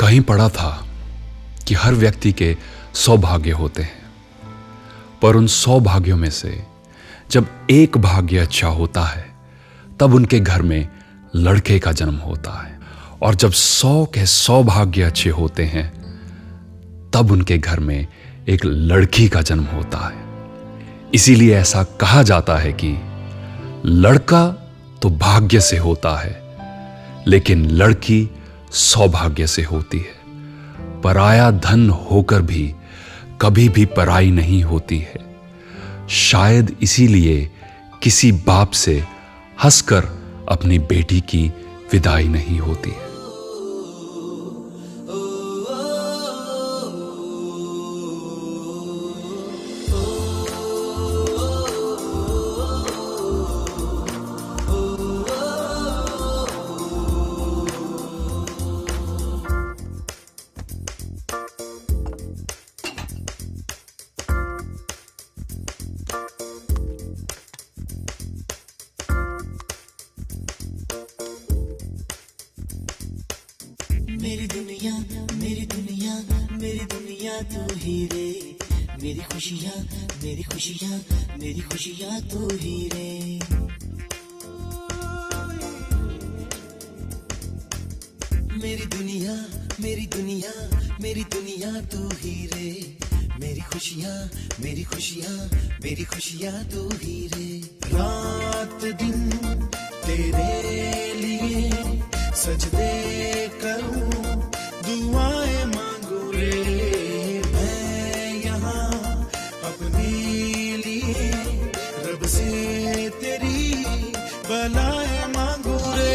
कहीं पढ़ा था कि हर व्यक्ति के 100 भाग्य होते हैं, पर उन 100 भाग्यों में से जब एक भाग्य अच्छा होता है तब उनके घर में लड़के का जन्म होता है, और जब 100 के 100 भाग्य अच्छे होते हैं तब उनके घर में एक लड़की का जन्म होता है। इसीलिए ऐसा कहा जाता है कि लड़का तो भाग्य से होता है, लेकिन लड़की सौभाग्य से होती है। पराया धन होकर भी कभी भी पराई नहीं होती है। शायद इसीलिए किसी बाप से हंसकर अपनी बेटी की विदाई नहीं होती है। मेरी दुनिया मेरी दुनिया मेरी दुनिया तू ही रे, मेरी खुशियाँ मेरी खुशियाँ मेरी खुशियाँ तू ही रे। मेरी दुनिया मेरी दुनिया मेरी दुनिया तू ही रे, मेरी खुशियाँ मेरी खुशियाँ मेरी खुशियाँ तू ही रे। रात दिन तेरे लिए सजदे करूं, दुआएं मांगू रे, मैं यहाँ अपने लिए रब से तेरी बलाएं मांगू रे।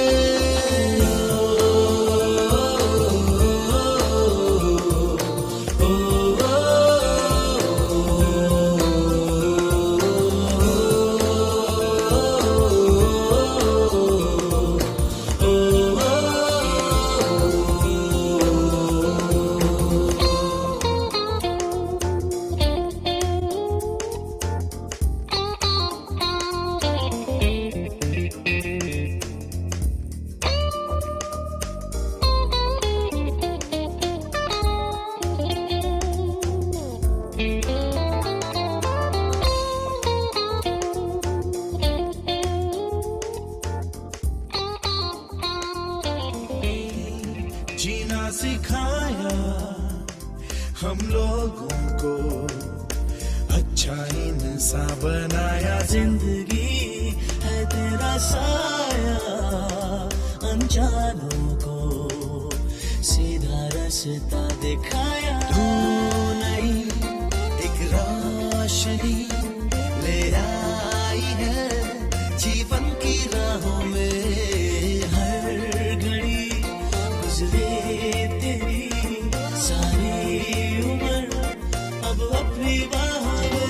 जीना सिखाया हम लोगों को, अच्छा इंसान बनाया, जिंदगी है तेरा साया, अनजानों को सीधा रास्ता दिखाया। तू नहीं एक रोशनी ले आई है जीवन की राहों में, हर घड़ी गुजरे तेरी सारी उम्र अब अपनी बाहों में।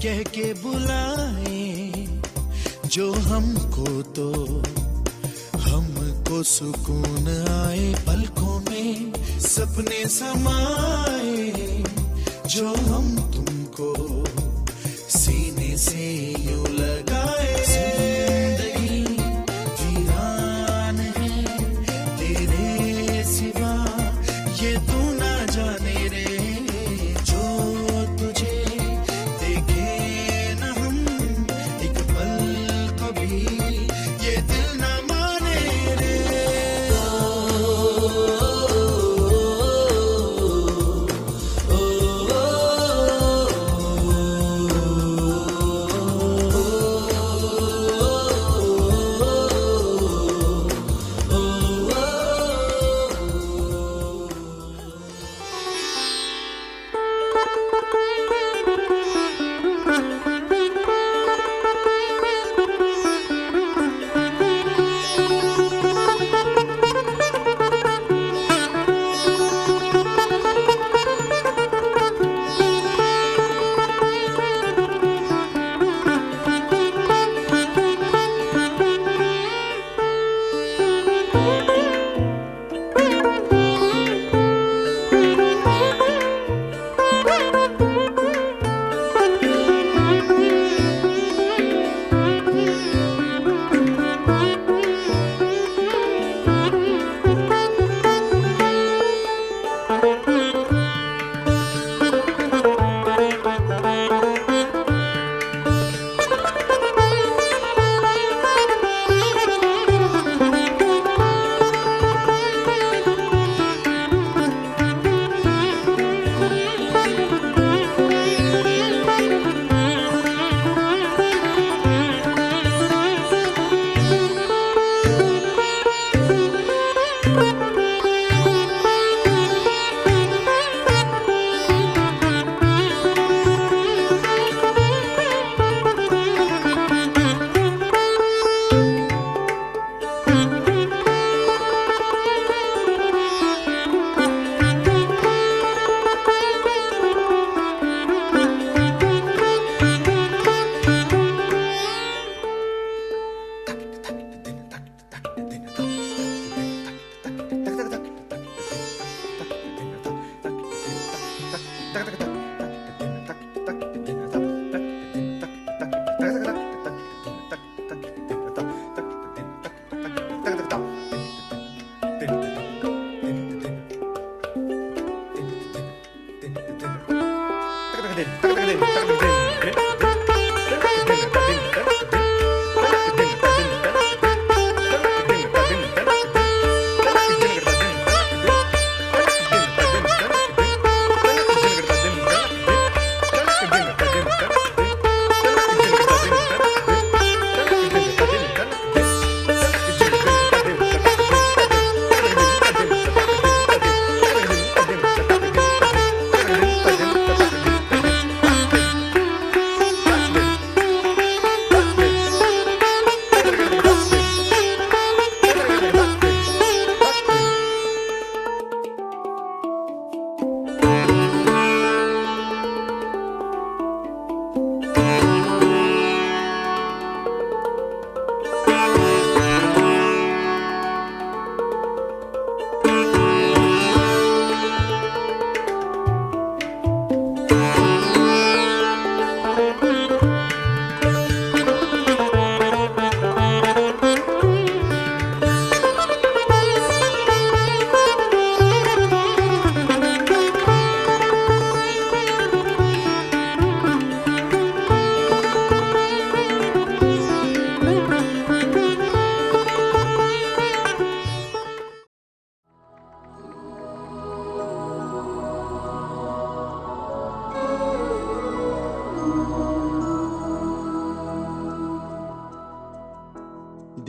कह के बुलाए जो हमको, तो हमको सुकून आए, पलकों में सपने समाए, जो हम तुमको सीने से यूं लगाए। जिंदगी वीरान है तेरे सिवा, ये तू ना जाने रे, जो तुझे देखे न हम एक पल कभी, ये दिल ना माने रे।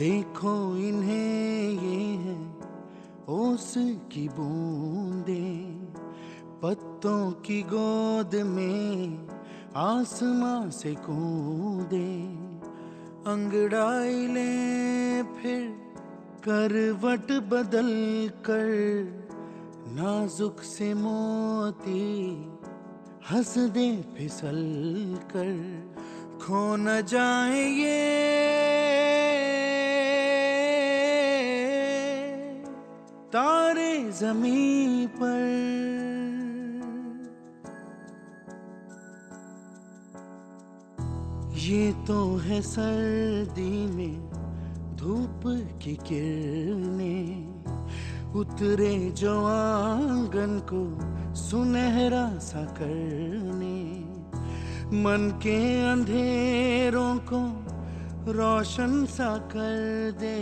देखो इन्हें ये है ओस की बूंदें, पत्तों की गोद में आसमां से कूदे, अंगड़ाई ले फिर करवट बदल कर, नाजुक से मोती हंस दे फिसल कर, खो न जाए ये तारे ज़मीं पर। ये तो है सर्दी में धूप की किरणें, उतरे जो आंगन को सुनहरा सा करने, मन के अंधेरों को रोशन सा कर दे,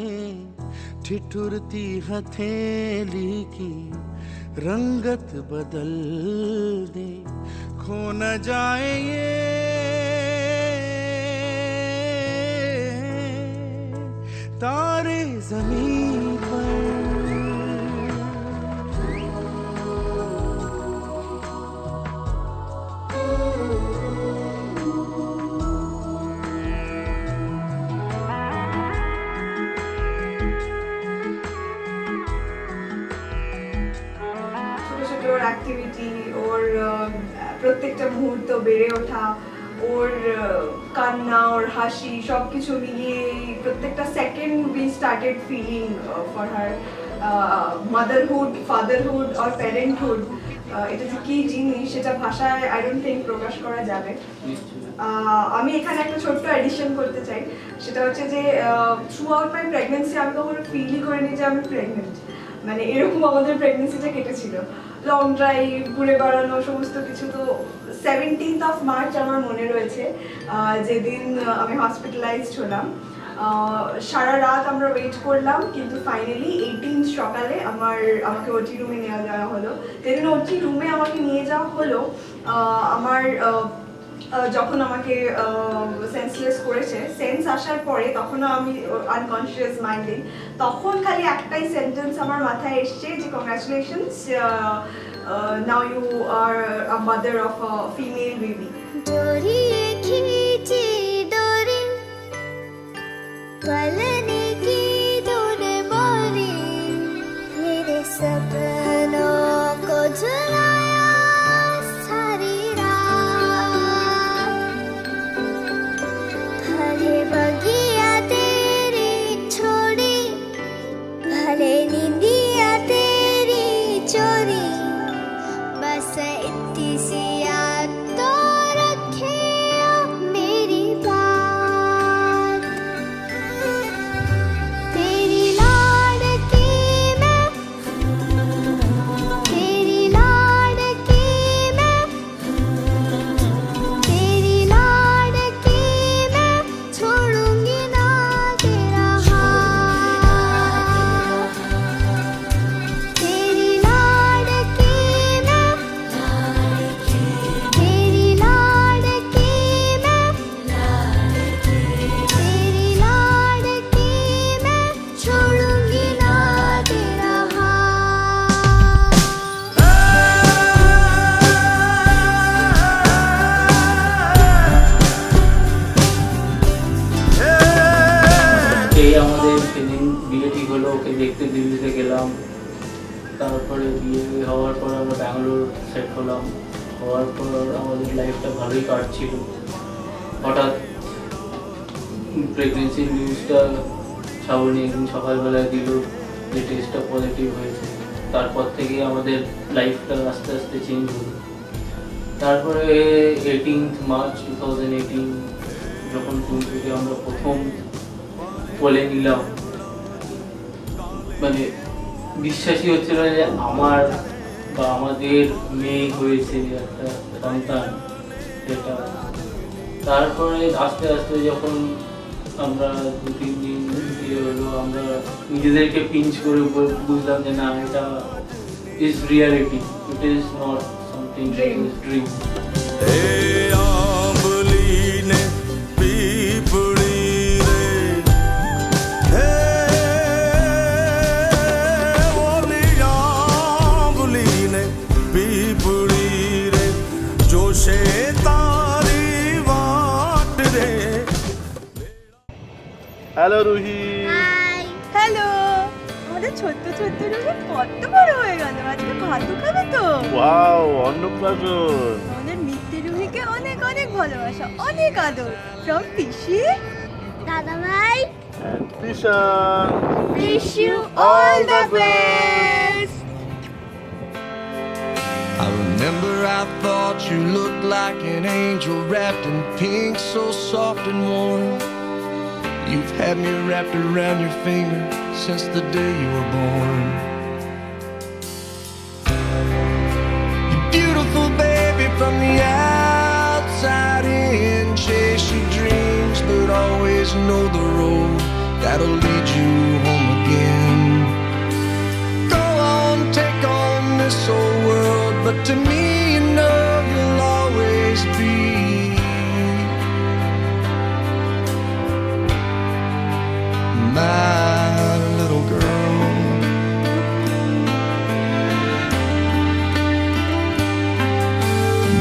ठिठुरती हथेली की रंगत बदल दे, खो न जाए ये तारे ज़मीं पर। ওর অ্যাক্টিভিটি, ওর প্রত্যেকটা মুহূর্ত বেড়ে ওঠা, ওর কান্না, ওর হাসি, সব কিছু মিলিয়ে প্রত্যেকটা second we started feeling for her motherhood, fatherhood আর প্যারেন্টহুড। এটা যে কী জিনিস সেটা ভাষায় আই ডোন্ট থিঙ্ক প্রকাশ করা যাবে। আমি এখানে একটা ছোট্ট এডিশন করতে চাই, সেটা হচ্ছে যে থ্রু আউট মাই প্রেগনেন্সি আমি কখনো ফিলই করিনি যে আমি প্রেগনেন্ট। মানে এরকম আমাদের প্রেগনেন্সিটা কেটেছিল, লং ড্রাইভ, ঘুরে বেড়ানো, সমস্ত কিছু। তো 17th of March আমার মনে রয়েছে, যেদিন আমি হসপিটালাইজড হলাম। সারা রাত আমরা ওয়েট করলাম, কিন্তু ফাইনালি 18th সকালে আমাকে ওটি রুমে নিয়ে যাওয়া হলো। যেদিন ওটি রুমে আমাকে নিয়ে যাওয়া হলো, আমার যখন আমাকে সেন্সলেস করেছে, সেন্স আসার পরে তখনও আমি আনকনসিয়াস মাইন্ডে, তখন খালি একটাই সেন্টেন্স আমার মাথায় এসছে যে congratulations, now you are a mother of a female baby. डोरिए खींची डोरी पलने की तूने मोरी, मेरे सपनों को झुलाया सारी रात, भले बगिया तेरी छोड़ी, भले नींदिया तेरी चोरी, बस इतनी सी याद तो रखे मेरी बात। तेरी लाडकी मैं, तेरी लाडकी मैं, तेरी लाडकी मैं, छोड़ूंगी ना तेरा हाथ। तेरी लाडकी मैं, तेरी लाडकी मैं, तेरी लाडकी मैं, छोड़ूंगी ना तेरा এই আমাদের সেদিন বিয়ে ঠিক হলো, ওকে দেখতে দিল্লিতে গেলাম। তারপরে বিয়ে হওয়ার পর আমরা ব্যাঙ্গালোর সেট হলাম। হওয়ার পর আমাদের লাইফটা ভালোই কাটছিল। হঠাৎ প্রেগনেন্সির নিউজটা শ্রাবণী একদিন সকালবেলায় দিল যে টেস্টটা পজিটিভ হয়েছে। তারপর থেকে আমাদের লাইফটা আস্তে আস্তে চেঞ্জ হলো। তারপরে 18th March 2018 যখন টুনটুকে আমরা প্রথম বলে নিলাম, মানে বিশ্বাসই হচ্ছিল না যে আমার বা আমাদের মেয়ে হয়েছে একটা সন্তান। সেটা তারপরে আস্তে আস্তে যখন আমরা 2-3 দিন ইয়ে হলো, আমরা নিজেদেরকে পিঞ্চ করে বুঝলাম যে না, এটা is reality, it is not something dream. Hello Ruhi. Hello, আমাদের ছোট্ট ছোট্ট রুহি কত বড় হয়ে গেল, আজকে ভাতও খাবে তো। ওয়াও, অন্নপ্রাশন। আমাদের মিষ্টি রুহিকে অনেক অনেক ভালোবাসা, অনেক আদর ফ্রম পিসি, দাদা ভাই, Tishan. Wish you all the best. I remember I thought you looked like an angel wrapped in pink, so soft and warm. You've had me wrapped around your finger since the day you were born. You're beautiful, baby, from the outside in. Chase your dreams, but always know the road that'll lead you home again. Go on, take on this old world, but to me, you know you'll always be my little girl.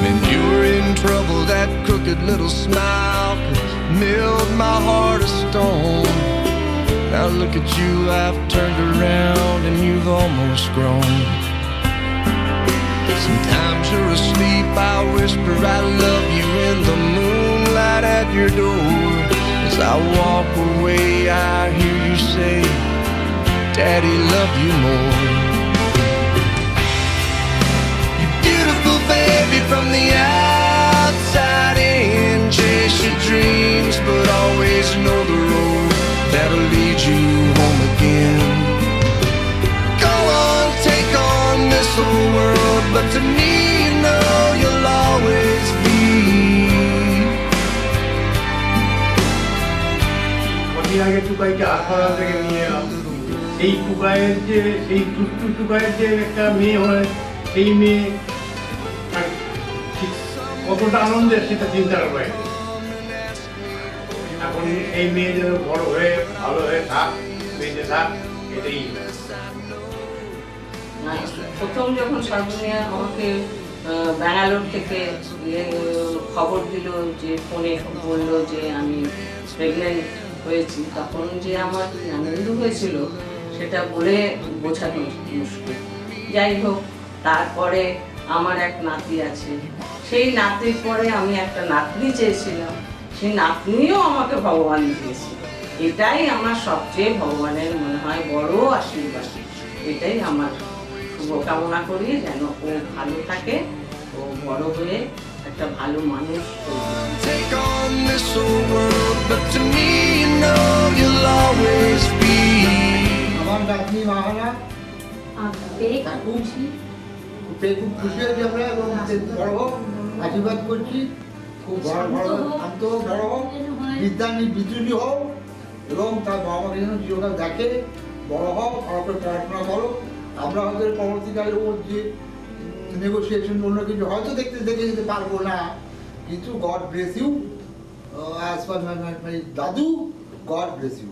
When you were in trouble, that crooked little smile could melt my heart of stone. Now look at you, I've turned around and you've almost grown. Sometimes you're asleep, I whisper I love you in the moonlight at your door. As I walk away, I hear you say, Daddy, love you more. You're beautiful, baby, from the outside in. Chase your dreams, but always know the road that'll lead you home again. Go on, take on this whole world, but to me, you know you'll always be. কদিন আগে টুকাইকে হাসপাতাল থেকে নিয়ে এলাম। সেই টুকাইয়ের যে একটা মেয়ে হয়, সেই মেয়ে মানে ঠিক কতটা আনন্দের সেটা চিন্তার বাইরে। এখন এই মেয়ে যেন বড় হয়ে ভালো হয়ে থাক, বেঁচে থাক, এটাই। প্রথম যখন সর্বনিয়া আমাকে ব্যাঙ্গালোর থেকে খবর দিল, যে ফোনে বলল যে আমি প্রেগনেন্ট হয়েছি, তখন যে আমার আনন্দ হয়েছিল সেটা বলে বোঝানো মুশকিল। যাই হোক, তারপরে আমার এক নাতি আছে, সেই নাতির পরে আমি একটা নাতনি চেয়েছিলাম, সেই নাতনিও আমাকে ভগবান দিয়েছে। এটাই আমার সবচেয়ে ভগবানের মনে হয় বড় আশীর্বাদ। এটাই আমার শুভকামনা করি, যেন ও ভালো থাকে, ও বড় হয়ে একটা ভালো মানুষ Take on this whole world, but to me, you know you'll always be. আমার নাতনি মাহানা খুব খুশি হয়েছি আমরা, এবং বড় হোক আশীর্বাদ করছি, খুব বড় শান্ত বড় হোক, বিদ্যুৎী হোক, এবং তার বাবা মাকে যেন চিরকাল দেখে, বড় হোক, ভালো করে পড়াশোনা করো। আমরা হয়তো পরবর্তীকালে ওর যে নেগোসিয়েশন অন্য কিছু হয়তো দেখে যেতে পারবো না, কিন্তু God bless you, as per my দাদু, গড ব্লেস ইউ।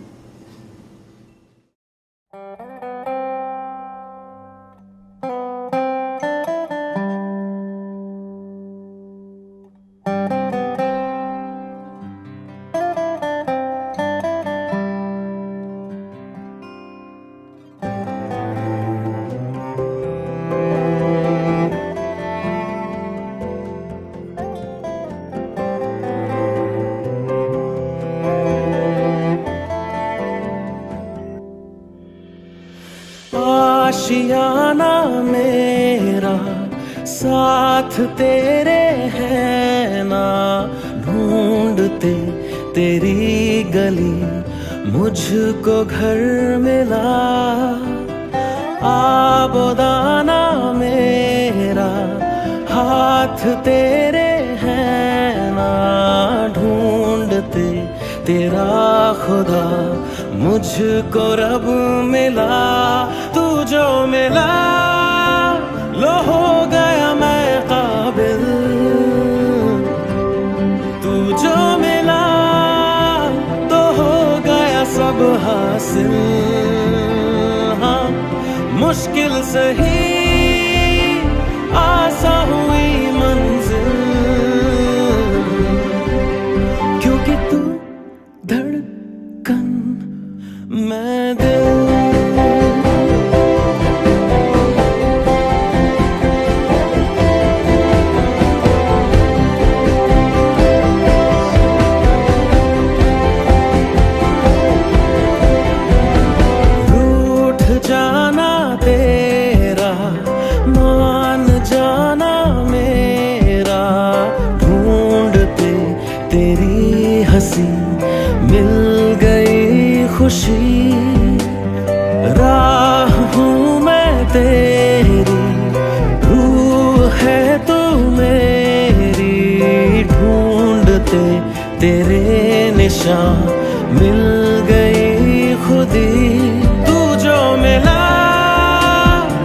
आशियाना मेरा साथ तेरे है ना, ढूंढते तेरी गली मुझको घर मिला। आबोदाना मेरा हाथ तेरे है ना, ढूंढते तेरा खुदा मुझको रब मिला, तू जो मिला लो हो गया मैं काबिल, तू जो मिला तो हो गया सब हासिल। हाँ मुश्किल सही आसा हुई मंजिल, क्योंकि तू धड़कन मैं दिल। जाना तेरा मान जाना मेरा, ढूंढते तेरी हंसी मिल गई खुशी, राह हूँ मैं तेरी रूह है तू मेरी, ढूंढते तेरे निशान मिल गई खुदी, जो मिला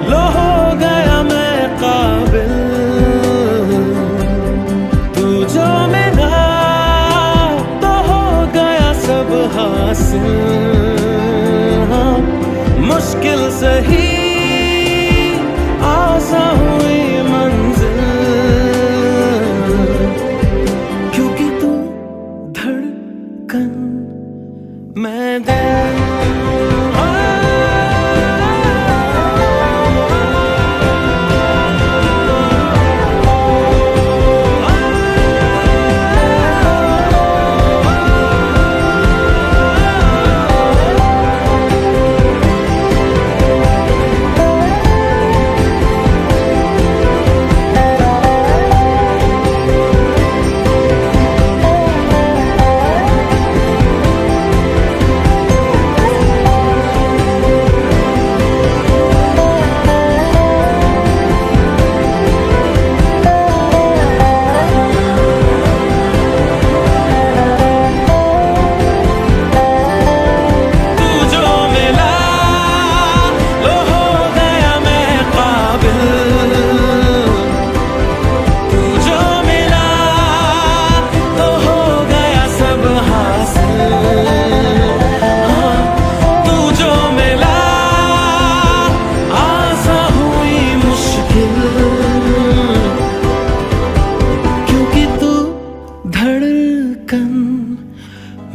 लो हो गया मैं काबिल, तू जो मिला तो हो गया सब हासिल। हाँ मुश्किल सही आसा हुई मंजिल, क्योंकि तू धड़कन मैं दिल।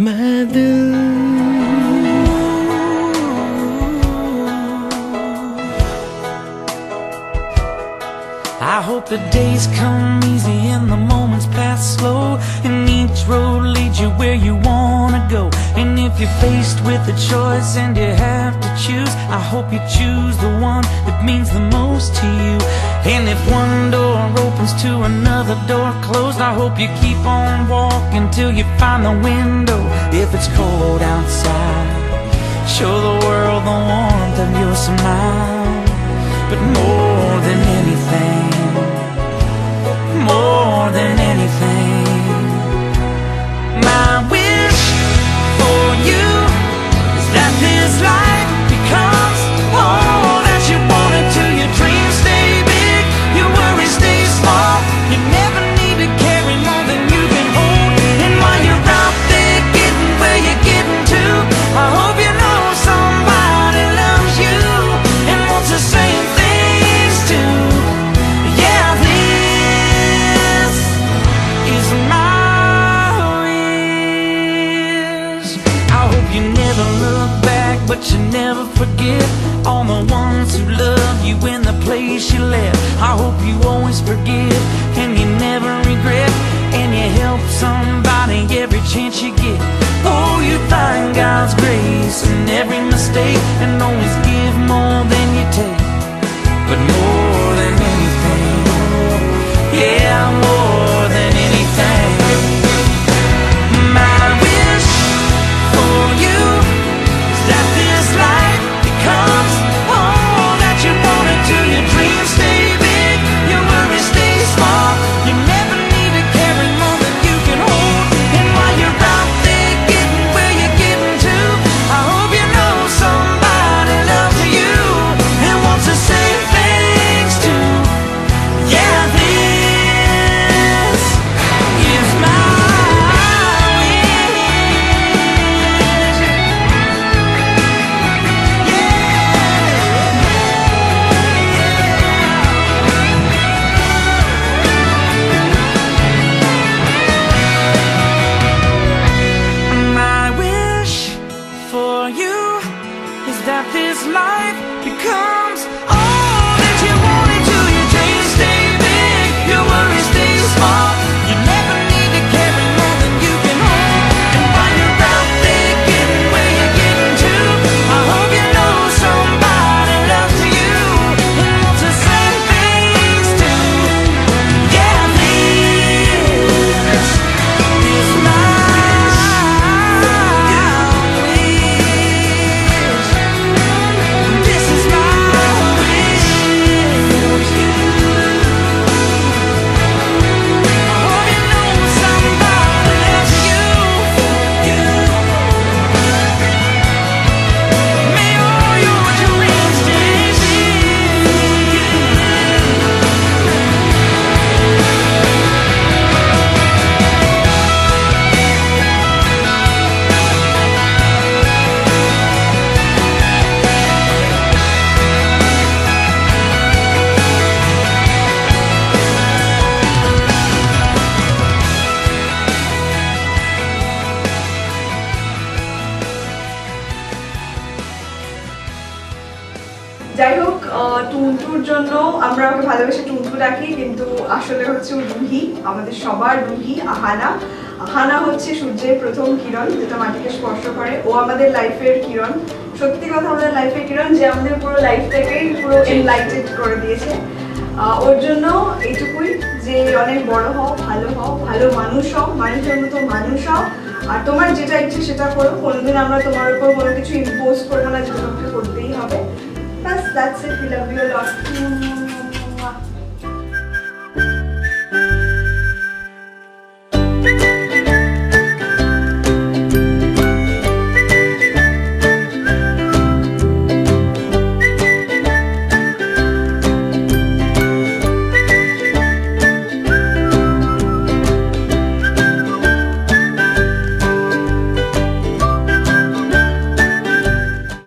मैं दिल। I hope the days come easy and the moments pass slow, and each road leads you where you wanna go. And if you're faced with a choice and you have to choose, I hope you choose the one that means the most to you. And if one door opens to another door closed, I hope you keep on walking till you find the window. If it's cold outside, show the world the warmth of your smile. But more than anything, more than anything, my wish for you is that this life becomes all that you want it to. Your dreams stay big, your worries stay small. You never need to carry more than you can hold. And while you're out there getting where you're getting to, I hope you know somebody loves you and wants the same things too. Yeah, this is my wish. I hope you never look back, but you never forget all the ones who love you in the place you left. I hope you always forgive and you never regret, and you help somebody every chance you get. Oh, you find God's grace in every mistake, and always give more than you take. But more than anything, yeah, more than anything, my wish for you is that this life becomes all that you want it to. Your dreams stay big, your worries stay small. You never need to carry more than you can hold. And while you're out there getting for you is that this life becomes all that you wanted to. Your dreams stay big, your worries stay small. You never need to carry more than you can hold. And while you're out there getting where you're getting to, I hope you know somebody loves you and wants the same things too. Yeah, this is my wish. This is my wish. I hope you know somebody loves you. May all your dreams stay big. যাই হোক, টুনটুর জন্য আমরা ওকে ভালোবেসে টুনটু ডাকি, কিন্তু আসলে হচ্ছে ও রুহি, আমাদের সবার রুহি। আহানা হচ্ছে সূর্যের প্রথম কিরণ, যেটা মাটিকে স্পর্শ করে। ও আমাদের লাইফের কিরণ, সত্যি কথা আমাদের লাইফের কিরণ, যে আমাদের পুরো লাইফটাকেই পুরো এনলাইটেড করে দিয়েছে। ওর জন্য এইটুকুই যে অনেক বড় হও, ভালো মানুষ হও, মানুষের মতো মানুষ হও, আর তোমার যেটা ইচ্ছে সেটা করো। কোনোদিন আমরা তোমার উপর কোনো কিছু ইম্পোজ করবো না, যেটা তোমাকে করতেই হবে। That's it. We love you a lot.